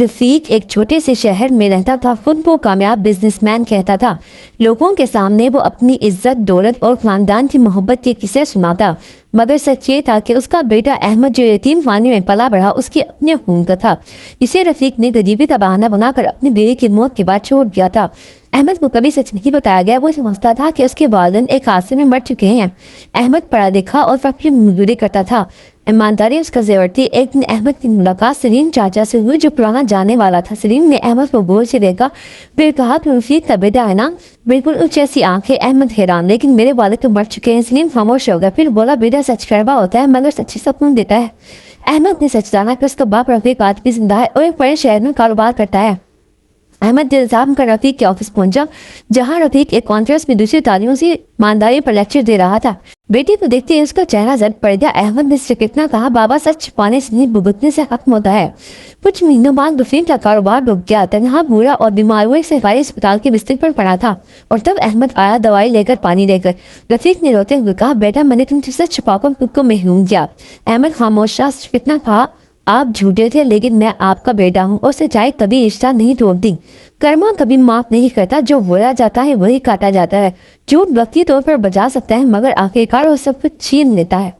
रफीक एक छोटे से शहर में रहता था। खुद वो कामयाब बिजनेसमैन कहता था। लोगों के सामने वो अपनी इज्जत, दौलत और खानदान की मोहब्बत के किस्से सुनाता, मगर सच ये था कि उसका बेटा अहमद जो यतीम खाने में पला बढ़ा, उसकी अपने खून का था। इसे रफीक ने गरीबी का बहाना बनाकर अपनी बेटी की मौत के बाद छोड़ दिया था। अहमद को कभी सच नहीं बताया गया। वो समझता था कि उसके वालिदैन एक हादसे में मर चुके हैं। अहमद पढ़ा लिखा और फैक्ट्री में मजदूरी करता था। ईमानदारी उसका जेवर थी। एक दिन अहमद की मुलाकात सलीम चाचा से हुई, जो पुराना जाने वाला था। सलीम ने अहमद को गोद से देखा, फिर कहा, तुम रफीक का बेटा है ना? बिल्कुल उस जैसी आंखें। अहमद हैरान, लेकिन मेरे वालिद तो मर चुके हैं। सलीम खामोश हो गया, फिर बोला, बेटा सच कड़वा होता है मगर सच्ची सुकून देता है। अहमद ने सच जाना कि उसका बाप रफीक आज भी जिंदा है और एक बड़े शहर में कारोबार करता है। अहमद दिलजाम कर रफीक के ऑफिस पहुंचा, जहां रफीक एक कॉन्फ्रेंस में दूसरी तालियों से ईमानदारी पर लेक्चर दे रहा था। बेटी को देखते ही उसका चेहरा जट पड़ गया। अहमद ने उससे कितना कहा, बाबा सच छुपाने से नहीं, भुगतने से खत्म होता है। कुछ महीनों बाद रफीक का कारोबार रुक गया। तनहा, बूढ़ा और बीमार हुआ एक सरकारी अस्पताल के बिस्तर पर पड़ा था और तब अहमद आया, दवाई लेकर, पानी लेकर। रफीक ने रोते हुए कहा, बेटा मैंने तुमसे सच छुपाकर खुद को महरूम किया। अहमद खामोश रहा। कितना कहा, आप झूठे थे, लेकिन मैं आपका बेटा हूँ और सच्चाई कभी रिश्ता नहीं तोड़ती। कर्मा कभी माफ नहीं करता। जो बोला जाता है वही काटा जाता है। झूठ वक्ती तौर पर बचा सकता है, मगर आखिरकार वो सब कुछ छीन लेता है।